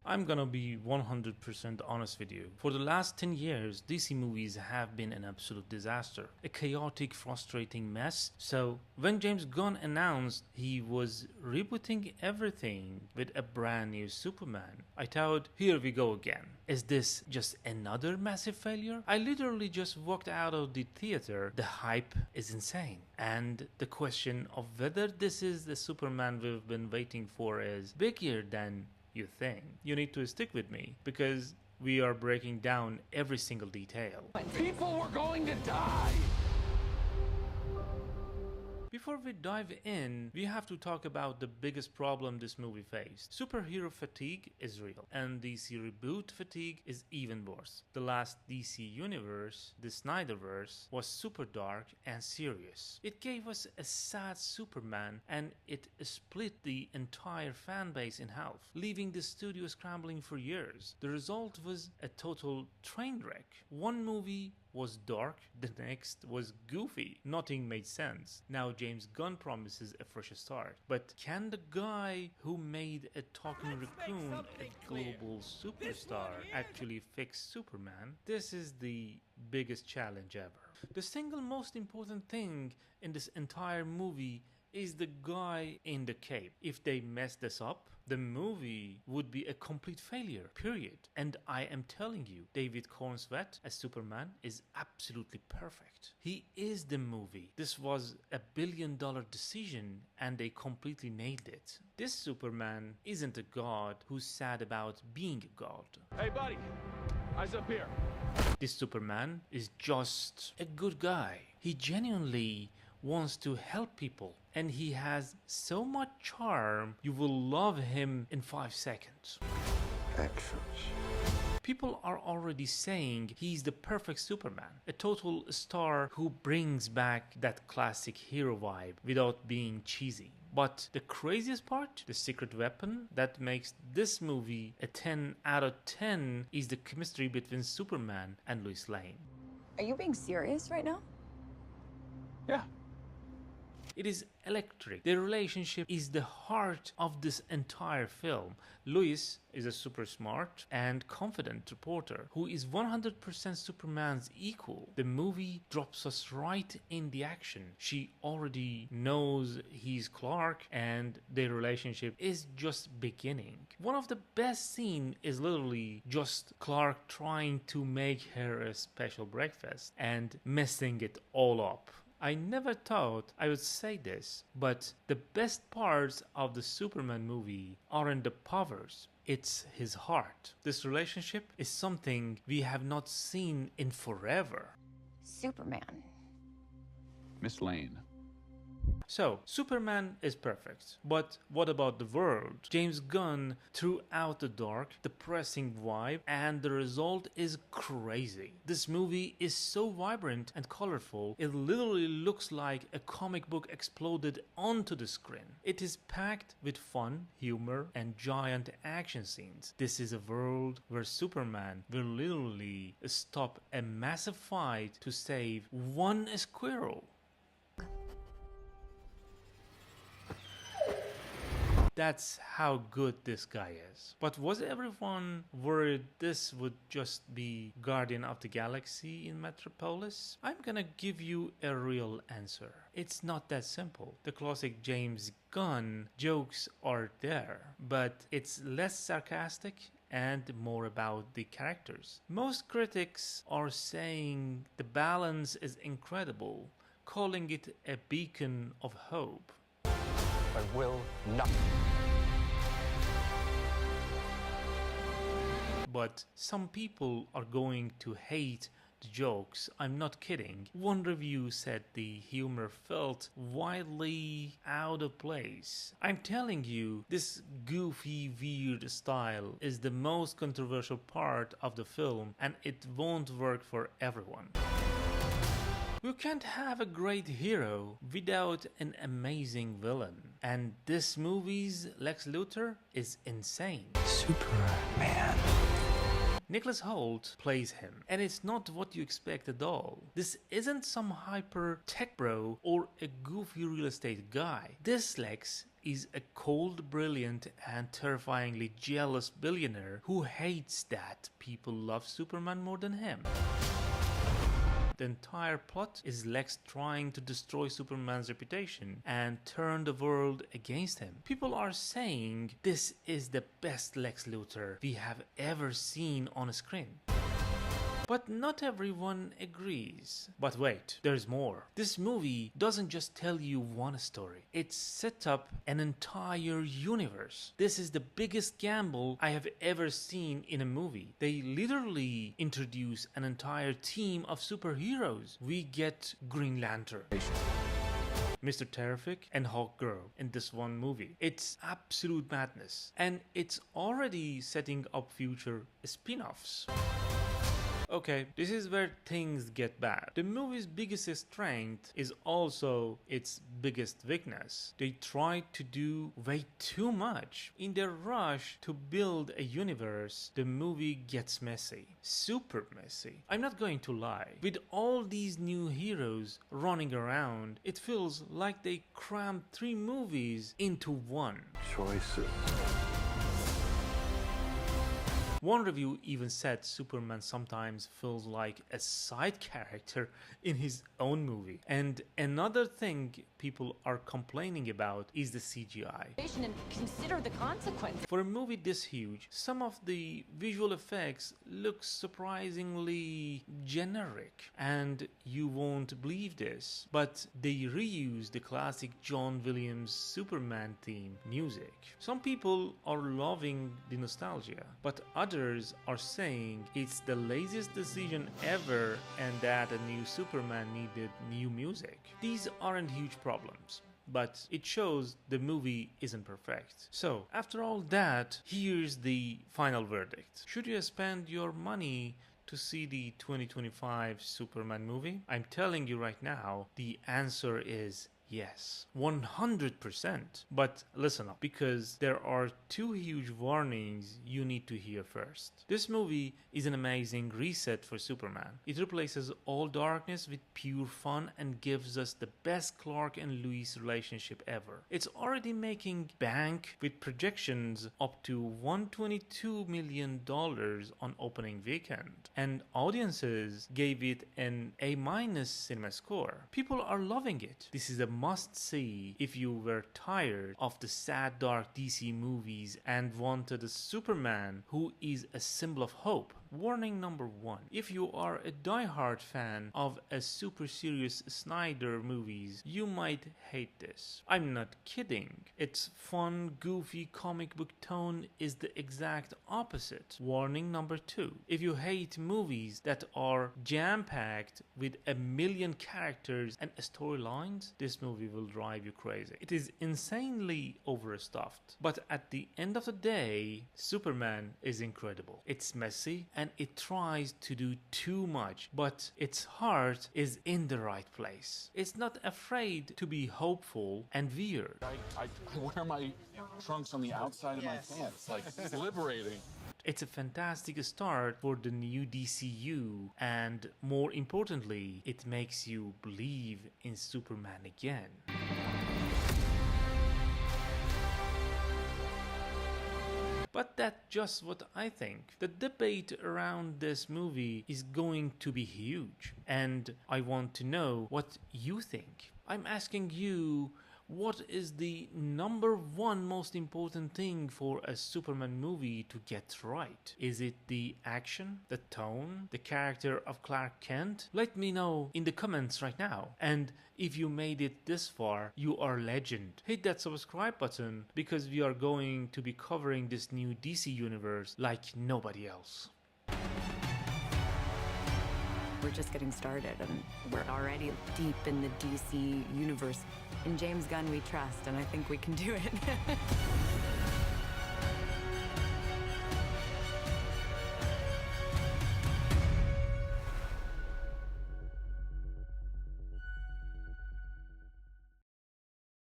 I'm gonna be 100% honest with you. For the last 10 years, DC movies have been an absolute disaster. A chaotic, frustrating mess. So, when James Gunn announced he was rebooting everything with a brand new Superman, I thought, here we go again. Is this just another massive failure? I literally just walked out of the theater. The hype is insane. And the question of whether this is the Superman we've been waiting for is bigger than you think. You need to stick with me because we are breaking down every single detail. People were going to die! Before we dive in, we have to talk about the biggest problem this movie faced. Superhero fatigue is real, and DC reboot fatigue is even worse. The last DC universe, the Snyderverse, was super dark and serious. It gave us a sad Superman, and it split the entire fan base in half, leaving the studio scrambling for years. The result was a total train wreck. One movie was dark, the next was goofy. Nothing made sense. Now James Gunn promises a fresh start. But can the guy who made a talking raccoon a global superstar actually fix Superman? This is the biggest challenge ever. The single most important thing in this entire movie is the guy in the cape. If they mess this up, the movie would be a complete failure, period. And I am telling you, David Cornsweet as Superman is absolutely perfect. He is the movie. This was a billion-dollar decision and they completely nailed it. This Superman isn't a god who's sad about being a god. Hey, buddy, eyes up here. This Superman is just a good guy. He genuinely wants to help people, and he has so much charm you will love him in 5 seconds. Excellent. People are already saying he's the perfect Superman, a total star who brings back that classic hero vibe without being cheesy. But the craziest part, the secret weapon that makes this movie a 10 out of 10 is the chemistry between Superman and Lois Lane. Are you being serious right now? Yeah. It is electric. Their relationship is the heart of this entire film. Lois is a super smart and confident reporter who is 100% Superman's equal. The movie drops us right in the action. She already knows he's Clark and their relationship is just beginning. One of the best scenes is literally just Clark trying to make her a special breakfast and messing it all up. I never thought I would say this, but the best parts of the Superman movie aren't the powers, it's his heart. This relationship is something we have not seen in forever. Superman. Miss Lane. So, Superman is perfect, but what about the world? James Gunn threw out the dark, depressing vibe, and the result is crazy. This movie is so vibrant and colorful, it literally looks like a comic book exploded onto the screen. It is packed with fun, humor, and giant action scenes. This is a world where Superman will literally stop a massive fight to save one squirrel. That's how good this guy is. But was everyone worried this would just be Guardian of the Galaxy in Metropolis? I'm gonna give you a real answer. It's not that simple. The classic James Gunn jokes are there, but it's less sarcastic and more about the characters. Most critics are saying the balance is incredible, calling it a beacon of hope. I will not. But some people are going to hate the jokes. I'm not kidding. One review said the humor felt wildly out of place. I'm telling you, this goofy, weird style is the most controversial part of the film, and it won't work for everyone. You can't have a great hero without an amazing villain. And this movie's Lex Luthor is insane. Superman. Nicholas Hoult plays him, and it's not what you expect at all. This isn't some hyper tech bro or a goofy real estate guy. This Lex is a cold, brilliant, and terrifyingly jealous billionaire who hates that people love Superman more than him. The entire plot is Lex trying to destroy Superman's reputation and turn the world against him. People are saying this is the best Lex Luthor we have ever seen on a screen. But not everyone agrees. But wait, there's more. This movie doesn't just tell you one story. It sets up an entire universe. This is the biggest gamble I have ever seen in a movie. They literally introduce an entire team of superheroes. We get Green Lantern, Mr. Terrific, and Hawkgirl in this one movie. It's absolute madness. And it's already setting up future spin-offs. Okay, this is where things get bad. The movie's biggest strength is also its biggest weakness. They tried to do way too much. In their rush to build a universe, the movie gets messy. Super messy. I'm not going to lie. With all these new heroes running around, it feels like they crammed 3 movies into one. Choices. One review even said Superman sometimes feels like a side character in his own movie. And another thing people are complaining about is the CGI. And consider the consequence. For a movie this huge, some of the visual effects look surprisingly generic, and you won't believe this, but they reuse the classic John Williams Superman theme music. Some people are loving the nostalgia, but others are saying it's the laziest decision ever and that a new Superman needed new music. These aren't huge problems, but it shows the movie isn't perfect. So, after all that, here's the final verdict. Should you spend your money to see the 2025 Superman movie? I'm telling you right now, the answer is yes, 100%. But listen up, because there are 2 huge warnings you need to hear first. This movie is an amazing reset for Superman. It replaces all darkness with pure fun and gives us the best Clark and Lois relationship ever. It's already making bank with projections up to $122 million on opening weekend. And audiences gave it an A- cinema score. People are loving it. This is a must-see if you were tired of the sad dark DC movies and wanted a Superman who is a symbol of hope. Warning number 1. If you are a die-hard fan of a super serious Snyder movies, you might hate this. I'm not kidding. Its fun, goofy comic book tone is the exact opposite. Warning number 2. If you hate movies that are jam-packed with a million characters and storylines, this movie will drive you crazy. It is insanely overstuffed, but at the end of the day, Superman is incredible. It's messy and it tries to do too much, but its heart is in the right place. It's not afraid to be hopeful and weird. I wear my trunks on the outside of my pants. Like, it's liberating. It's a fantastic start for the new DCU, and more importantly, it makes you believe in Superman again. But that's just what I think. The debate around this movie is going to be huge, and I want to know what you think. I'm asking you, what is the number 1 most important thing for a Superman movie to get right? Is it the action, the tone, the character of Clark Kent? Let me know in the comments right now. And if you made it this far, you are a legend. Hit that subscribe button because we are going to be covering this new DC universe like nobody else. We're just getting started, and we're already deep in the DC universe. In James Gunn we trust, and I think we can do it.